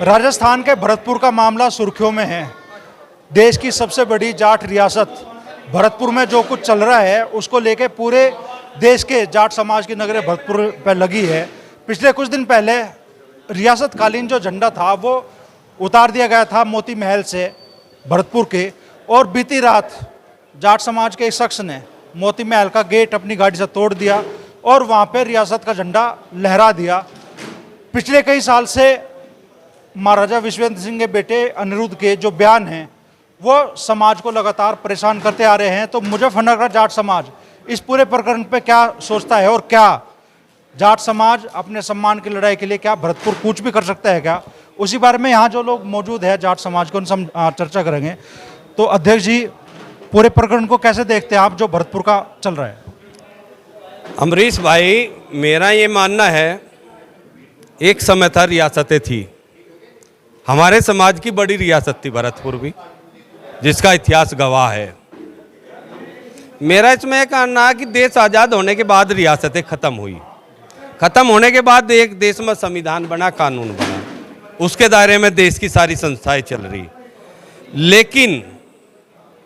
राजस्थान के भरतपुर का मामला सुर्खियों में है। देश की सबसे बड़ी जाट रियासत भरतपुर में जो कुछ चल रहा है उसको लेके पूरे देश के जाट समाज की नज़रें भरतपुर पर लगी है। पिछले कुछ दिन पहले रियासत कालीन जो झंडा था वो उतार दिया गया था मोती महल से भरतपुर के, और बीती रात जाट समाज के एक शख्स ने मोती महल का गेट अपनी गाड़ी से तोड़ दिया और वहाँ पे रियासत का झंडा लहरा दिया। पिछले कई साल से महाराजा विश्वेंद्र सिंह के बेटे अनिरुद्ध के जो बयान हैं वो समाज को लगातार परेशान करते आ रहे हैं। तो मुजफ्फरनगर का जाट समाज इस पूरे प्रकरण पे क्या सोचता है और क्या जाट समाज अपने सम्मान की लड़ाई के लिए क्या भरतपुर कूच भी कर सकता है क्या, उसी बारे में यहाँ जो लोग मौजूद है जाट समाज को उनसे हम चर्चा करेंगे। तो अध्यक्ष जी, पूरे प्रकरण को कैसे देखते हैं आप जो भरतपुर का चल रहा है? अमरीश भाई, मेरा ये मानना है, एक समय था रियासतें थी, हमारे समाज की बड़ी रियासत थी भरतपुर भी, जिसका इतिहास गवाह है। मेरा इसमें यह कहना है कि देश आज़ाद होने के बाद रियासतें ख़त्म हुई, ख़त्म होने के बाद एक देश में संविधान बना, कानून बना, उसके दायरे में देश की सारी संस्थाएं चल रही। लेकिन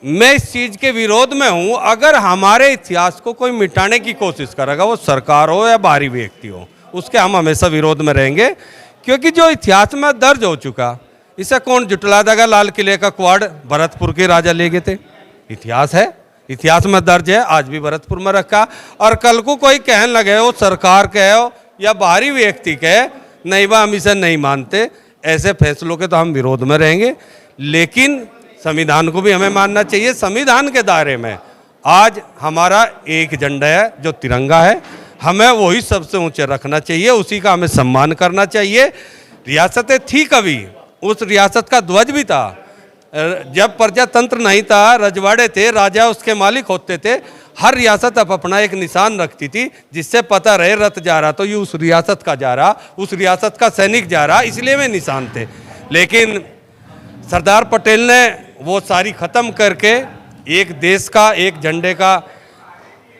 मैं इस चीज़ के विरोध में हूँ, अगर हमारे इतिहास को कोई मिटाने की कोशिश करेगा, वो सरकार हो या बाहरी व्यक्ति हो, उसके हम हमेशा विरोध में रहेंगे। क्योंकि जो इतिहास में दर्ज हो चुका, इसे कौन जुटला देगा? लाल किले का क्वाड भरतपुर के राजा ले गए थे, इतिहास है, इतिहास में दर्ज है, आज भी भरतपुर में रखा। और कल को कोई कहने लगे हो सरकार कहे हो या बाहरी व्यक्ति कहे नहीं बा हम इसे नहीं मानते, ऐसे फैसलों के तो हम विरोध में रहेंगे। लेकिन संविधान को भी हमें मानना चाहिए। संविधान के दायरे में आज हमारा एक झंडा है जो तिरंगा है, हमें वही सबसे ऊंचे रखना चाहिए, उसी का हमें सम्मान करना चाहिए। रियासतें थी कभी, उस रियासत का ध्वज भी था। जब प्रजातंत्र नहीं था, रजवाड़े थे, राजा उसके मालिक होते थे, हर रियासत अपना एक निशान रखती थी जिससे पता रहे रथ जा रहा तो ये उस रियासत का जा रहा, उस रियासत का सैनिक जा रहा, इसलिए वे निशान थे। लेकिन सरदार पटेल ने वो सारी ख़त्म करके एक देश का, एक झंडे का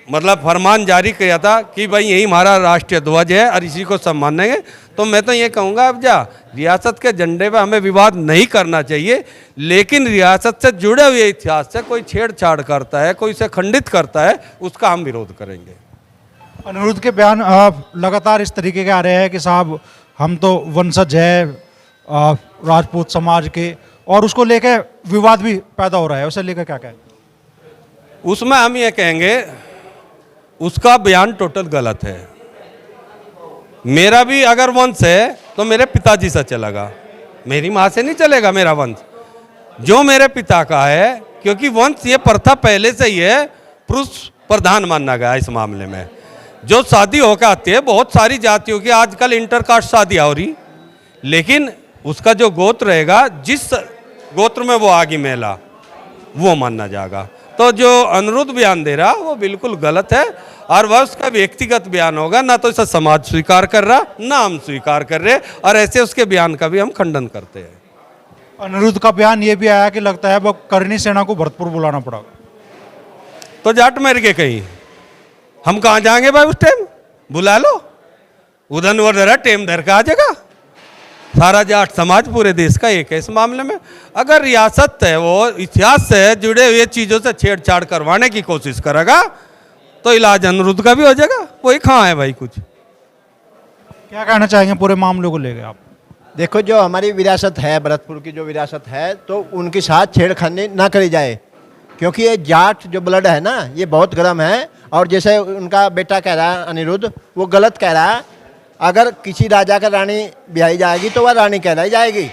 मतलब फरमान जारी किया था कि भाई यही हमारा राष्ट्रीय ध्वज है और इसी को सम्मान देंगे। तो मैं तो ये कहूँगा, अब जा रियासत के झंडे पे हमें विवाद नहीं करना चाहिए, लेकिन रियासत से जुड़े हुए इतिहास से कोई छेड़छाड़ करता है, कोई इसे खंडित करता है, उसका हम विरोध करेंगे। अनिरुद्ध के बयान लगातार इस तरीके के आ रहे हैं कि साहब हम तो वंशज है राजपूत समाज के, और उसको लेके विवाद भी पैदा हो रहा है, उसे लेकर क्या कहें? उसमें हम ये कहेंगे उसका बयान टोटल गलत है। मेरा भी अगर वंश है तो मेरे पिताजी से चलेगा, मेरी माँ से नहीं चलेगा मेरा वंश, जो मेरे पिता का है। क्योंकि वंश ये प्रथा पहले से ही है, पुरुष प्रधान माना गया इस मामले में। जो शादी होकर आती है, बहुत सारी जातियों की आजकल इंटरकास्ट शादियाँ हो रही, लेकिन उसका जो गोत्र रहेगा, जिस गोत्र में वो आगे मेला, वो मानना जाएगा। तो जो अनिरुद्ध बयान दे रहा वो बिल्कुल गलत है, और वह उसका व्यक्तिगत बयान होगा, ना तो इसे समाज स्वीकार कर रहा ना हम स्वीकार कर रहे, और ऐसे उसके बयान का भी हम खंडन करते हैं। अनिरुद्ध का बयान ये भी आया कि लगता है वो करनी सेना को भरतपुर बुलाना पड़ा। तो जाट मर के कहीं हम कहाँ जाएंगे भाई? उस टाइम बुला लो, उधर वो जरा टेम धर का आ जाएगा। सारा जाट समाज पूरे देश का एक है इस मामले में। अगर रियासत है वो इतिहास से जुड़े हुए चीज़ों से छेड़छाड़ करवाने की कोशिश करेगा तो इलाज अनिरुद्ध का भी हो जाएगा। कोई कहाँ है भाई? कुछ क्या कहना चाहेंगे पूरे मामले को लेकर आप? देखो, जो हमारी विरासत है, भरतपुर की जो विरासत है, तो उनके साथ छेड़खानी ना करी जाए, क्योंकि ये जाट जो ब्लड है ना, ये बहुत गर्म है। और जैसे उनका बेटा कह रहा है अनिरुद्ध, वो गलत कह रहा है। अगर किसी राजा का रानी ब्याही जाएगी तो वह रानी कहलाई जाएगी,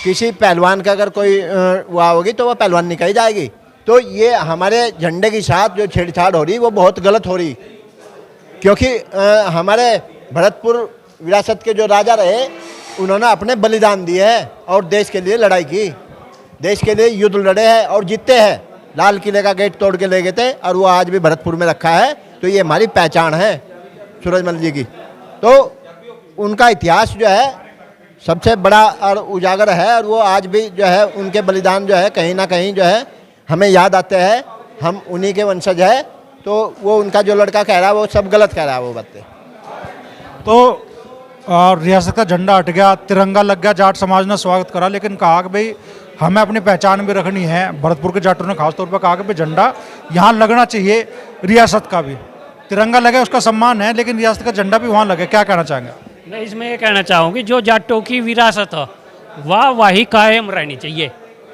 किसी पहलवान का अगर कोई वह होगी तो वह पहलवान निकाली जाएगी। तो ये हमारे झंडे के साथ जो छेड़छाड़ हो रही वो बहुत गलत हो रही, क्योंकि हमारे भरतपुर विरासत के जो राजा रहे उन्होंने अपने बलिदान दिए हैं और देश के लिए लड़ाई की, देश के लिए युद्ध लड़े हैं और जीते हैं। लाल किले का गेट तोड़ के ले गए थे और वो आज भी भरतपुर में रखा है। तो ये हमारी पहचान है सूरजमल जी की। तो उनका इतिहास जो है सबसे बड़ा और उजागर है, और वो आज भी जो है उनके बलिदान जो है कहीं ना कहीं जो है हमें याद आते हैं। हम उन्हीं के वंशज है, तो वो उनका जो लड़का कह रहा है वो सब गलत कह रहा है वो बातें। तो और रियासत का झंडा हट गया, तिरंगा लग गया, जाट समाज ने स्वागत करा, लेकिन कहा कि भाई हमें अपनी पहचान भी रखनी है। भरतपुर के जाटों ने खासतौर पर कहा कि भाई झंडा यहाँ लगना चाहिए, रियासत का भी तिरंगा लगे उसका सम्मान है, लेकिन रियासत का झंडा भी वहाँ लगे। क्या कहना चाहेंगे? मैं इसमें ये कहना चाहूँगी, जो जाटों की विरासत है वह वही कायम रहनी चाहिए।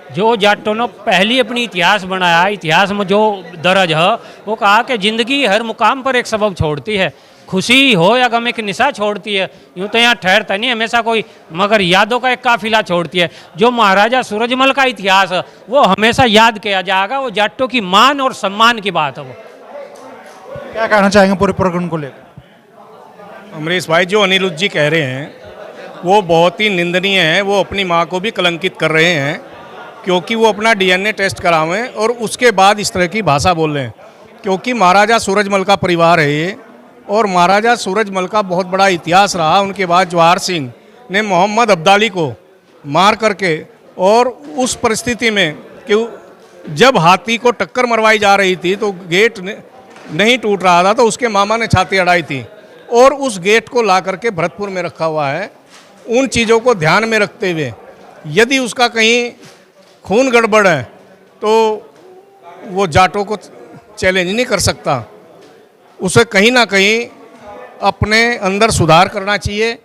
जो जाटों ने पहली अपनी इतिहास बनाया, इतिहास में जो दर्ज है, वो कहा कि ज़िंदगी हर मुकाम पर एक सबब छोड़ती है, खुशी हो या गम एक निशा छोड़ती है। यूँ तो यहाँ ठहरता नहीं हमेशा कोई, मगर यादों का एक काफिला छोड़ती है। जो महाराजा सूरजमल का इतिहास है वो हमेशा याद किया जाएगा। वो जाटों की मान और सम्मान की बात है। वो क्या कहना चाहेंगे पूरे प्रकरण को लेकर? अमरीश भाई, जो अनिरुद्ध जी कह रहे हैं वो बहुत ही निंदनीय है। वो अपनी माँ को भी कलंकित कर रहे हैं, क्योंकि वो अपना डीएनए टेस्ट करावें और उसके बाद इस तरह की भाषा बोल रहे हैं। क्योंकि महाराजा सूरजमल का परिवार है ये, और महाराजा सूरजमल का बहुत बड़ा इतिहास रहा। उनके बाद जवाहर सिंह ने मोहम्मद अब्दाली को मार करके, और उस परिस्थिति में कि जब हाथी को टक्कर मरवाई जा रही थी तो गेट नहीं टूट रहा था, तो उसके मामा ने छाती अड़ाई थी और उस गेट को ला करके भरतपुर में रखा हुआ है। उन चीज़ों को ध्यान में रखते हुए यदि उसका कहीं खून गड़बड़ है तो वो जाटों को चैलेंज नहीं कर सकता। उसे कहीं ना कहीं अपने अंदर सुधार करना चाहिए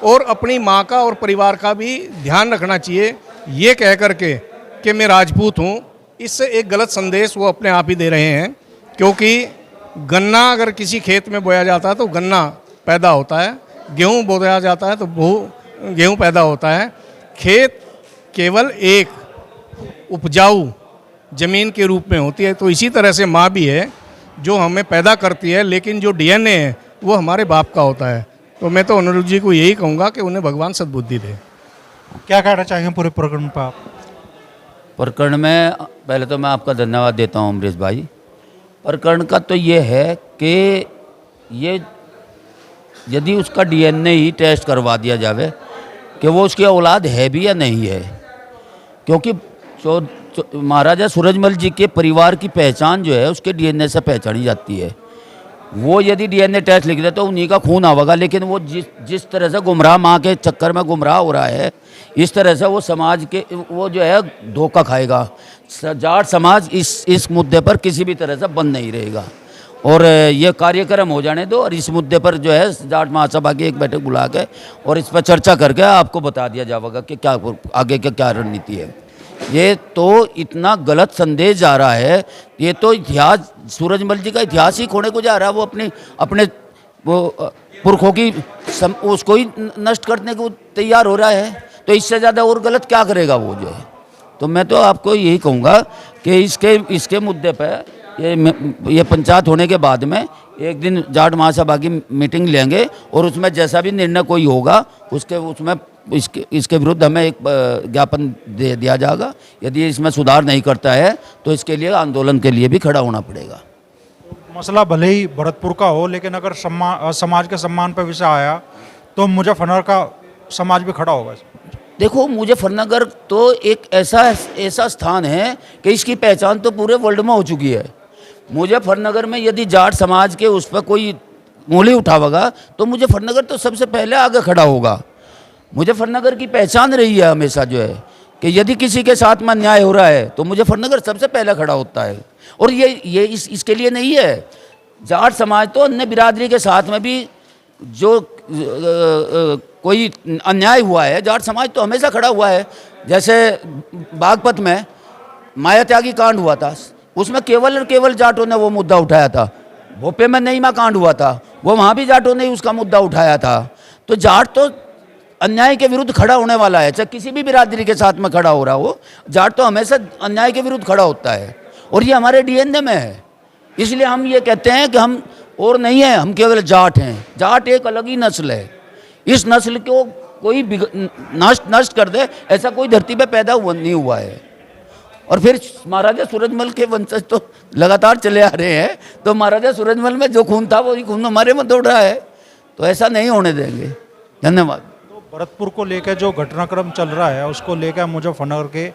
और अपनी माँ का और परिवार का भी ध्यान रखना चाहिए। ये कह करके कि मैं राजपूत हूँ, इससे एक गलत संदेश वो अपने आप ही दे रहे हैं। क्योंकि गन्ना अगर किसी खेत में बोया जाता है तो गन्ना पैदा होता है, गेहूँ बोया जाता है तो गेहूँ पैदा होता है। खेत केवल एक उपजाऊ ज़मीन के रूप में होती है। तो इसी तरह से माँ भी है जो हमें पैदा करती है, लेकिन जो डीएनए है वो हमारे बाप का होता है। तो मैं तो अनिरुद्ध जी को यही कहूँगा कि उन्हें भगवान सद्बुद्धि दे। क्या कहना चाहेंगे पूरे प्रकरण पर आप? प्रकरण में पहले तो मैं आपका धन्यवाद देता हूँ अमरीश भाई। प्रकरण का तो ये है कि ये यदि उसका डीएनए ही टेस्ट करवा दिया जावे कि वो उसकी औलाद है भी या नहीं है, क्योंकि महाराजा सूरजमल जी के परिवार की पहचान जो है उसके डीएनए से पहचानी जाती है। वो यदि डीएनए टेस्ट लिख दे तो उन्हीं का खून आवेगा, लेकिन वो जिस तरह से गुमराह माँ के चक्कर में गुमराह हो रहा है, इस तरह से वो समाज के वो जो है धोखा खाएगा। जाट समाज इस मुद्दे पर किसी भी तरह से बंद नहीं रहेगा। और ये कार्यक्रम हो जाने दो और इस मुद्दे पर जो है जाट महासभा की एक बैठक बुला के और इस पर चर्चा करके आपको बता दिया जाएगा कि क्या आगे की क्या रणनीति है। ये तो इतना गलत संदेश जा रहा है, ये तो इतिहास सूरजमल जी का इतिहास ही खोने को जा रहा है। वो अपने वो पुरखों की उसको ही नष्ट करने को तैयार हो रहा है। तो इससे ज़्यादा और गलत क्या करेगा वो जो है। तो मैं तो आपको यही कहूँगा कि इसके मुद्दे पर ये पंचायत होने के बाद में एक दिन जाट महासभा की मीटिंग लेंगे और उसमें जैसा भी निर्णय कोई होगा उसमें इसके विरुद्ध हमें एक ज्ञापन दे दिया जाएगा। यदि इसमें सुधार नहीं करता है तो इसके लिए आंदोलन के लिए भी खड़ा होना पड़ेगा। मसला भले ही भरतपुर का हो, लेकिन अगर समाज के सम्मान पर विषय आया तो मुजफ्फरनगर का समाज भी खड़ा होगा। देखो, मुजफ्फरनगर तो एक ऐसा स्थान है कि इसकी पहचान तो पूरे वर्ल्ड में हो चुकी है। मुजफ्फरनगर में यदि जाट समाज के उस पर कोई उंगली उठावेगा तो मुजफ्फरनगर तो सबसे पहले आगे खड़ा होगा। मुजफ्फरनगर की पहचान रही है हमेशा जो है कि यदि किसी के साथ में अन्याय हो रहा है तो मुजफ्फरनगर सबसे पहले खड़ा होता है। और ये इसके लिए नहीं है, जाट समाज तो अन्य बिरादरी के साथ में भी जो कोई अन्याय हुआ है, जाट समाज तो हमेशा खड़ा हुआ है। जैसे बागपत में माया त्यागी कांड हुआ था, उसमें केवल और केवल जाटों ने वो मुद्दा उठाया था। भोपे में नईमा कांड हुआ था, वो वहाँ भी जाटों ने उसका मुद्दा उठाया था। तो जाट तो अन्याय के विरुद्ध खड़ा होने वाला है, चाहे किसी भी बिरादरी के साथ में खड़ा हो रहा हो। जाट तो हमेशा अन्याय के विरुद्ध खड़ा होता है और ये हमारे डीएनए में है। इसलिए हम ये कहते हैं कि हम और नहीं है, हम केवल जाट हैं। जाट एक अलग ही नस्ल है। इस नस्ल को कोई नष्ट कर दे ऐसा कोई धरती पे पैदा नहीं हुआ है। और फिर महाराजा सूरजमल के वंशज तो लगातार चले आ रहे हैं, तो महाराजा सूरजमल में जो खून था वही खून हमारे में दौड़ रहा है। तो ऐसा नहीं होने देंगे। धन्यवाद। तो भरतपुर को लेकर जो घटनाक्रम चल रहा है उसको लेकर मुजफ्फरनगर के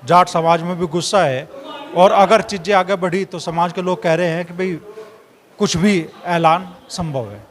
जाट समाज में भी गुस्सा है, और अगर चीज़ें आगे बढ़ी तो समाज के लोग कह रहे हैं कि भाई कुछ भी ऐलान संभव है।